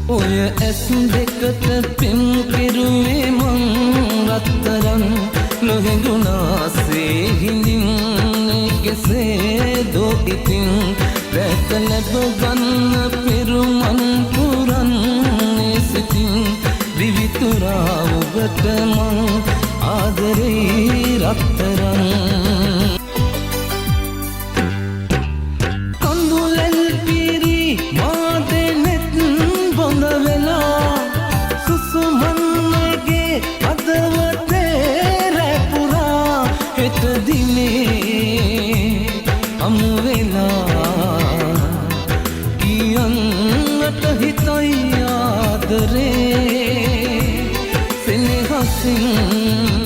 ඔය ඇස් දෙකට පෙම් කෙරුවේ මං රත්තරන් නොහිඟුණාසේ හිඳින්නේ කෙසේදෝ ඉතින් රැක ලැබ ගන්න පෙරුමන් පුරන්නේ සිතින් දිවිතුරා ඔබට මං ආදරේ රත්තරන් කඳුලෙල් පිරි මාදෙනෙත් බොඳ වෙලා සුසුමන්නගේ අදවතේ රැපුරා හෙට දිනේ අමු වෙලා කියන්නට හිතයි ආදරේ සෙනෙහසින්